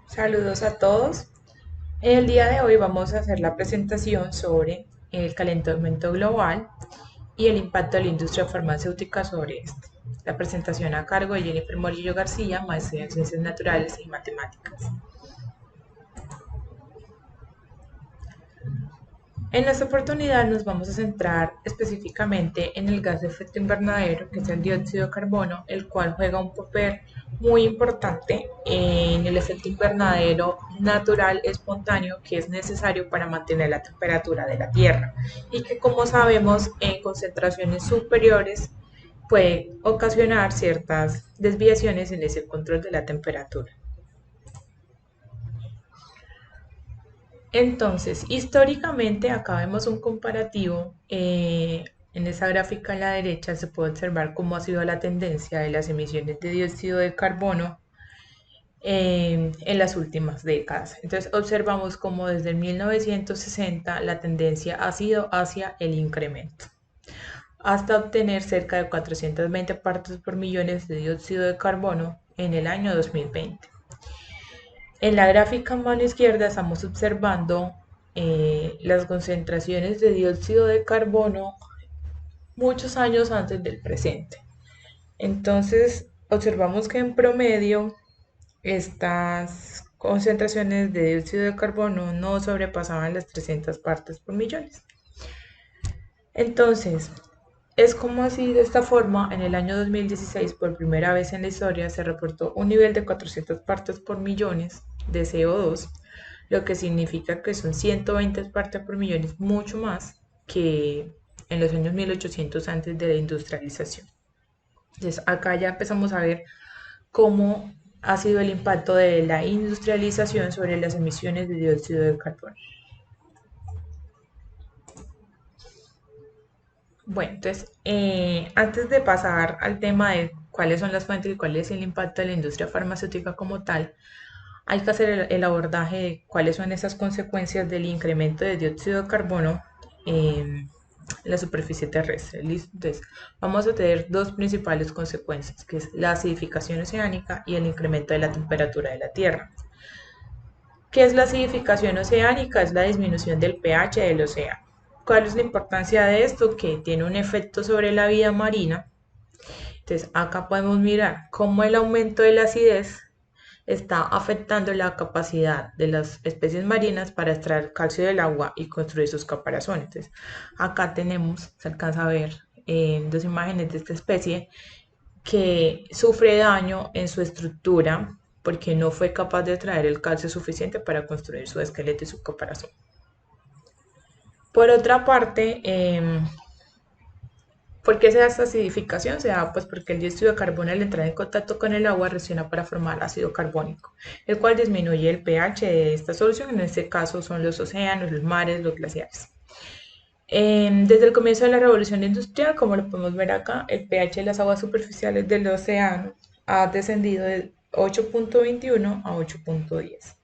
Saludos a todos. El día de hoy vamos a hacer la presentación sobre el calentamiento global y el impacto de la industria farmacéutica sobre este. La presentación a cargo de Jennifer Morillo García, maestra en Ciencias Naturales y Matemáticas. En esta oportunidad nos vamos a centrar específicamente en el gas de efecto invernadero, que es el dióxido de carbono, el cual juega un papel muy importante en el efecto invernadero natural espontáneo que es necesario para mantener la temperatura de la Tierra y que, como sabemos, en concentraciones superiores puede ocasionar ciertas desviaciones en ese control de la temperatura. Entonces, históricamente, acá vemos un comparativo. En esa gráfica a la derecha se puede observar cómo ha sido la tendencia de las emisiones de dióxido de carbono en las últimas décadas. Entonces, observamos cómo desde el 1960 la tendencia ha sido hacia el incremento, hasta obtener cerca de 420 partes por millones de dióxido de carbono en el año 2020. En la gráfica a mano izquierda estamos observando las concentraciones de dióxido de carbono muchos años antes del presente. Entonces, observamos que en promedio estas concentraciones de dióxido de carbono no sobrepasaban las 300 partes por millones. Entonces, es como así, de esta forma, en el año 2016, por primera vez en la historia, se reportó un nivel de 400 partes por millones de CO2, lo que significa que son 120 partes por millones, mucho más que en los años 1800 antes de la industrialización. Entonces, acá ya empezamos a ver cómo ha sido el impacto de la industrialización sobre las emisiones de dióxido de carbono. Bueno, entonces, antes de pasar al tema de cuáles son las fuentes y cuál es el impacto de la industria farmacéutica como tal, hay que hacer el abordaje de cuáles son esas consecuencias del incremento de dióxido de carbono en la superficie terrestre. ¿Listo? Entonces, vamos a tener dos principales consecuencias, que es la acidificación oceánica y el incremento de la temperatura de la Tierra. ¿Qué es la acidificación oceánica? Es la disminución del pH del océano. ¿Cuál es la importancia de esto? Que tiene un efecto sobre la vida marina. Entonces, acá podemos mirar cómo el aumento de la acidez está afectando la capacidad de las especies marinas para extraer calcio del agua y construir sus caparazones. Entonces, acá tenemos, se alcanza a ver en dos imágenes de esta especie que sufre daño en su estructura porque no fue capaz de extraer el calcio suficiente para construir su esqueleto y su caparazón. Por otra parte, ¿por qué se da esta acidificación? Se da pues porque el dióxido de carbono al entrar en contacto con el agua reacciona para formar ácido carbónico, el cual disminuye el pH de esta solución. En este caso son los océanos, los mares, los glaciares. Desde el comienzo de la revolución industrial, como lo podemos ver acá, el pH de las aguas superficiales del océano ha descendido de 8.21 a 8.10.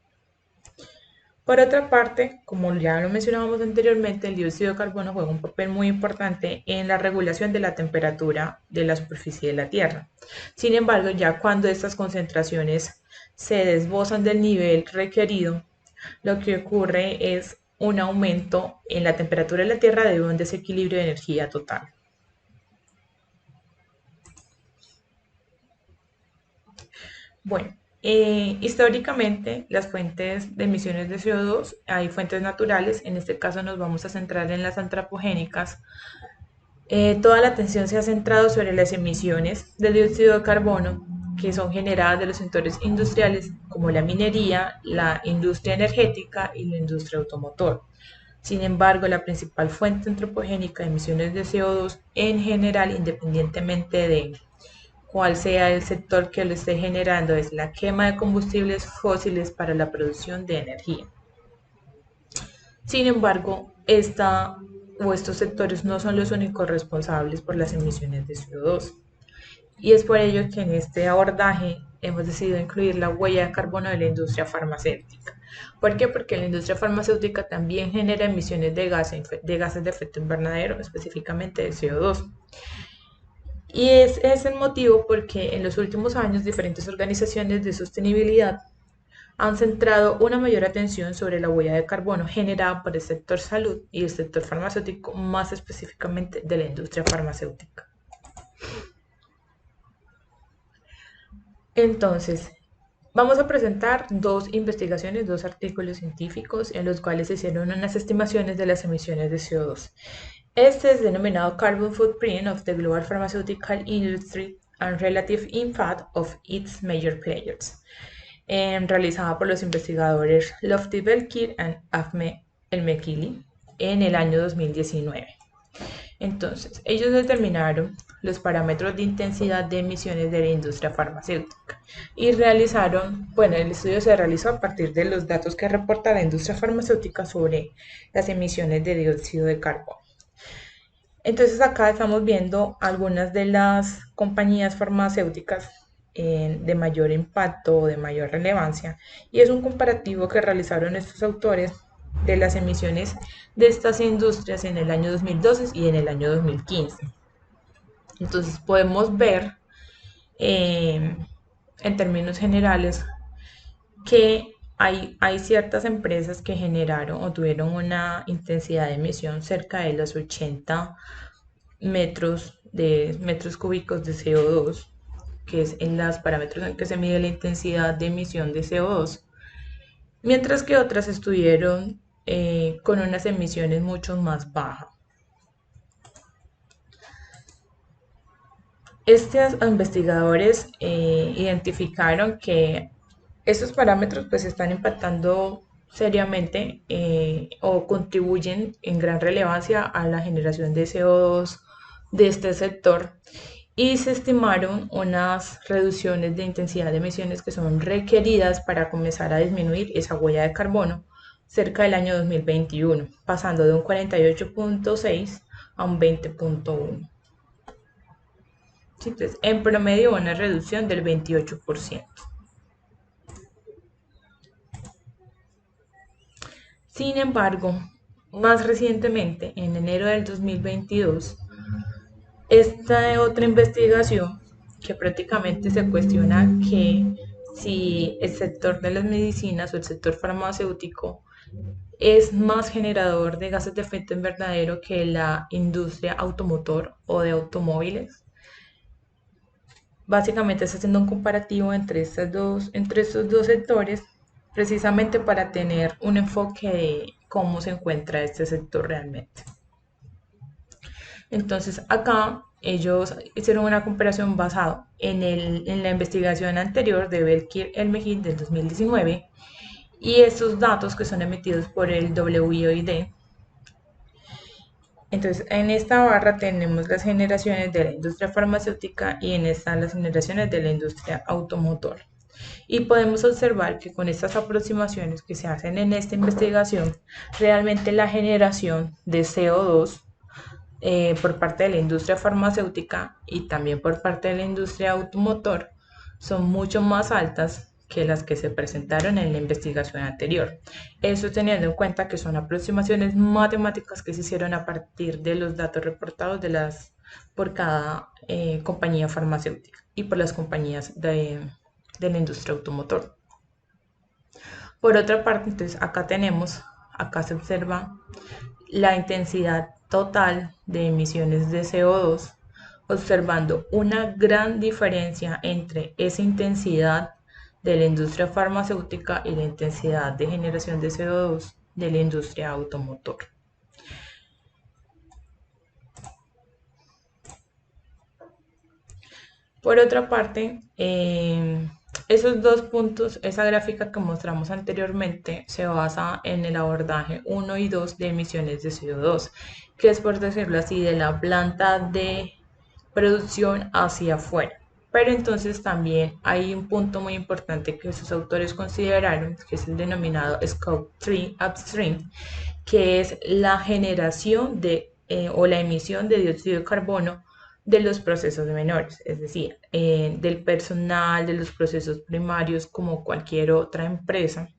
Por otra parte, como ya lo mencionábamos anteriormente, el dióxido de carbono juega un papel muy importante en la regulación de la temperatura de la superficie de la Tierra. Sin embargo, ya cuando estas concentraciones se desbosan del nivel requerido, lo que ocurre es un aumento en la temperatura de la Tierra debido a un desequilibrio de energía total. Bueno, históricamente las fuentes de emisiones de CO2, hay fuentes naturales, en este caso nos vamos a centrar en las antropogénicas. Toda la atención se ha centrado sobre las emisiones de dióxido de carbono que son generadas de los sectores industriales como la minería, la industria energética y la industria automotor. Sin embargo, la principal fuente antropogénica de emisiones de CO2 en general, independientemente de cuál sea el sector que lo esté generando, es la quema de combustibles fósiles para la producción de energía. Sin embargo, estos sectores no son los únicos responsables por las emisiones de CO2. Y es por ello que en este abordaje hemos decidido incluir la huella de carbono de la industria farmacéutica. ¿Por qué? Porque la industria farmacéutica también genera emisiones de gases de efecto invernadero, específicamente de CO2. Y es el motivo porque en los últimos años diferentes organizaciones de sostenibilidad han centrado una mayor atención sobre la huella de carbono generada por el sector salud y el sector farmacéutico, más específicamente de la industria farmacéutica. Entonces, vamos a presentar dos investigaciones, dos artículos científicos en los cuales se hicieron unas estimaciones de las emisiones de CO2. Este es denominado Carbon Footprint of the Global Pharmaceutical Industry and Relative Impact of its Major Players, realizada por los investigadores Lofty Belkir y Afme El-Mekili en el año 2019. Entonces, ellos determinaron los parámetros de intensidad de emisiones de la industria farmacéutica y realizaron, bueno, el estudio se realizó a partir de los datos que reporta la industria farmacéutica sobre las emisiones de dióxido de carbono. Entonces acá estamos viendo algunas de las compañías farmacéuticas de mayor impacto o de mayor relevancia, y es un comparativo que realizaron estos autores de las emisiones de estas industrias en el año 2012 y en el año 2015. Entonces podemos ver en términos generales que hay ciertas empresas que generaron o tuvieron una intensidad de emisión cerca de los 80 metros cúbicos de CO2, que es en los parámetros en que se mide la intensidad de emisión de CO2, mientras que otras estuvieron con unas emisiones mucho más bajas. Estos investigadores identificaron que estos parámetros pues están impactando seriamente o contribuyen en gran relevancia a la generación de CO2 de este sector, y se estimaron unas reducciones de intensidad de emisiones que son requeridas para comenzar a disminuir esa huella de carbono cerca del año 2021, pasando de un 48.6 a un 20.1. Entonces, en promedio una reducción del 28%. Sin embargo, más recientemente, en enero del 2022, esta otra investigación que prácticamente se cuestiona que si el sector de las medicinas o el sector farmacéutico es más generador de gases de efecto invernadero que la industria automotor o de automóviles. Básicamente está haciendo un comparativo entre estos dos sectores, precisamente para tener un enfoque de cómo se encuentra este sector realmente. Entonces acá ellos hicieron una comparación basada en la investigación anterior de Belkir El-Mejid del 2019 y estos datos que son emitidos por el WIOD. Entonces, en esta barra tenemos las generaciones de la industria farmacéutica y en esta las generaciones de la industria automotor. Y podemos observar que con estas aproximaciones que se hacen en esta investigación, realmente la generación de CO2 por parte de la industria farmacéutica y también por parte de la industria automotor son mucho más altas que las que se presentaron en la investigación anterior. Eso teniendo en cuenta que son aproximaciones matemáticas que se hicieron a partir de los datos reportados por cada compañía farmacéutica y por las compañías de la industria automotor. Por otra parte, entonces acá se observa la intensidad total de emisiones de CO2, observando una gran diferencia entre esa intensidad de la industria farmacéutica y la intensidad de generación de CO2 de la industria automotor. Por otra parte, esos dos puntos, esa gráfica que mostramos anteriormente, se basa en el abordaje 1 y 2 de emisiones de CO2, que es, por decirlo así, de la planta de producción hacia afuera. Pero entonces también hay un punto muy importante que sus autores consideraron, que es el denominado Scope 3 Upstream, que es la generación o la emisión de dióxido de carbono de los procesos menores, es decir, del personal, de los procesos primarios como cualquier otra empresa.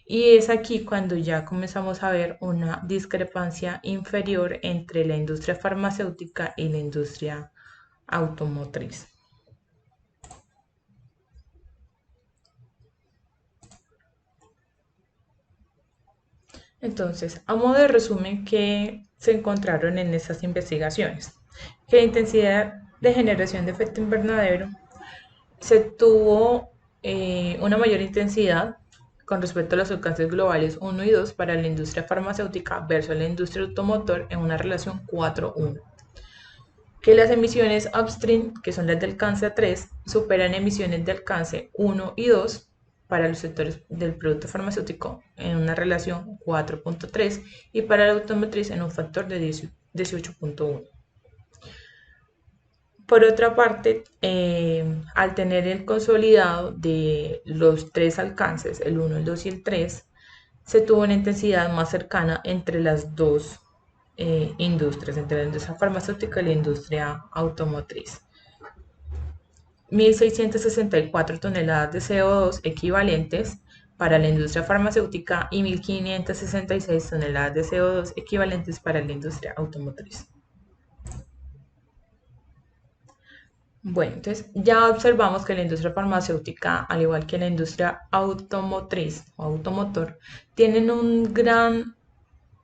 Y es aquí cuando ya comenzamos a ver una discrepancia inferior entre la industria farmacéutica y la industria automotriz. Entonces, a modo de resumen, ¿qué se encontraron en estas investigaciones? Que la intensidad de generación de efecto invernadero se tuvo una mayor intensidad con respecto a los alcances globales 1 y 2 para la industria farmacéutica versus la industria automotor en una relación 4:1. Que las emisiones upstream, que son las de alcance 3, superan emisiones de alcance 1 y 2 para los sectores del producto farmacéutico en una relación 4:3 y para la automotriz en un factor de 18:1. Por otra parte, al tener el consolidado de los tres alcances, el 1, el 2 y el 3, se tuvo una intensidad más cercana entre las dos industrias, entre la industria farmacéutica y la industria automotriz. 1.664 toneladas de CO2 equivalentes para la industria farmacéutica y 1.566 toneladas de CO2 equivalentes para la industria automotriz. Bueno, entonces ya observamos que la industria farmacéutica, al igual que la industria automotriz o automotor, tienen un gran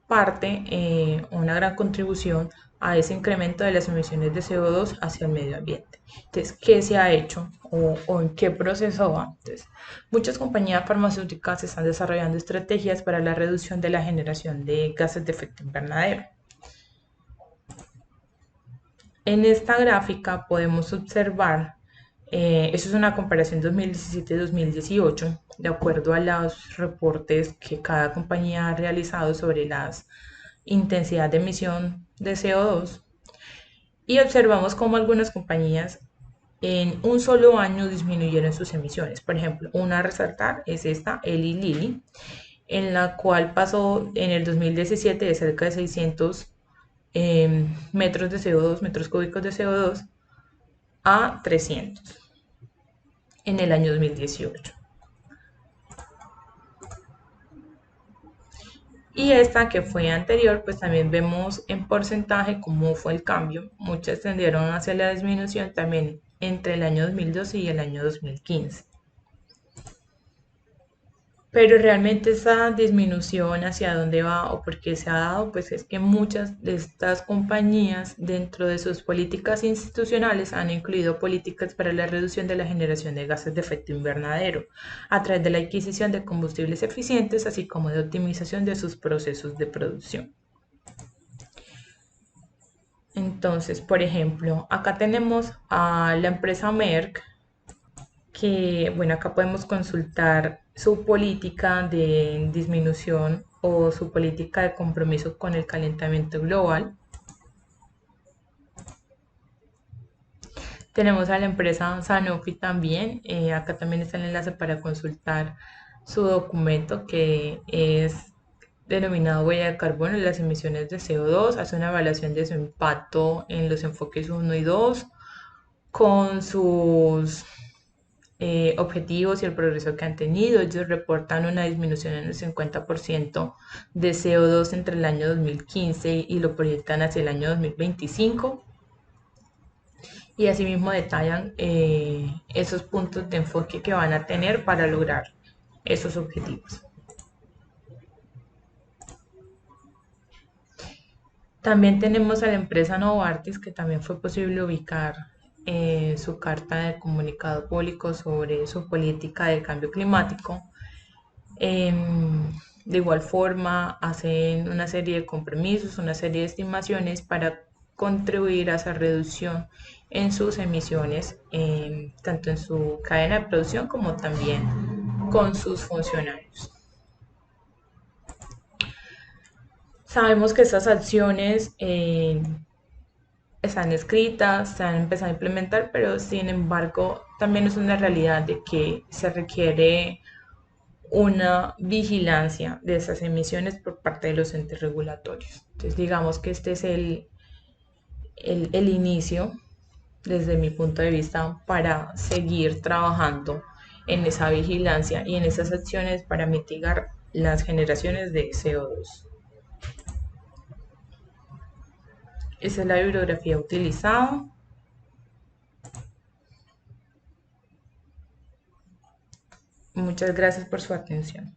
parte, una gran contribución a ese incremento de las emisiones de CO2 hacia el medio ambiente. Entonces, ¿qué se ha hecho o en qué proceso va? Entonces, muchas compañías farmacéuticas están desarrollando estrategias para la reducción de la generación de gases de efecto invernadero. En esta gráfica podemos observar, eso es una comparación 2017-2018, de acuerdo a los reportes que cada compañía ha realizado sobre las intensidad de emisión de CO2 y observamos cómo algunas compañías en un solo año disminuyeron sus emisiones. Por ejemplo, una a resaltar es esta, Eli Lilly, en la cual pasó en el 2017 de cerca de 600 metros de CO2, metros cúbicos de CO2 a 300 en el año 2018. Y esta que fue anterior, pues también vemos en porcentaje cómo fue el cambio. Muchas tendieron hacia la disminución también entre el año 2012 y el año 2015. Pero realmente esa disminución hacia dónde va o por qué se ha dado, pues es que muchas de estas compañías dentro de sus políticas institucionales han incluido políticas para la reducción de la generación de gases de efecto invernadero a través de la adquisición de combustibles eficientes, así como de optimización de sus procesos de producción. Entonces, por ejemplo, acá tenemos a la empresa Merck, que, bueno, acá podemos consultar su política de disminución o su política de compromiso con el calentamiento global. Tenemos a la empresa Sanofi también, acá también está el enlace para consultar su documento que es denominado huella de carbono y las emisiones de CO2, hace una evaluación de su impacto en los enfoques 1 y 2 con sus objetivos y el progreso que han tenido. Ellos reportan una disminución en el 50% de CO2 entre el año 2015 y lo proyectan hacia el año 2025. Y asimismo detallan esos puntos de enfoque que van a tener para lograr esos objetivos. También tenemos a la empresa Novartis, que también fue posible ubicar su carta de comunicado público sobre su política de cambio climático. De igual forma, hacen una serie de compromisos, una serie de estimaciones para contribuir a esa reducción en sus emisiones, tanto en su cadena de producción como también con sus funcionarios. Sabemos que estas acciones están escritas, se han empezado a implementar, pero sin embargo también es una realidad de que se requiere una vigilancia de esas emisiones por parte de los entes regulatorios. Entonces digamos que este es el inicio, desde mi punto de vista, para seguir trabajando en esa vigilancia y en esas acciones para mitigar las generaciones de CO2. Esa es la bibliografía utilizada. Muchas gracias por su atención.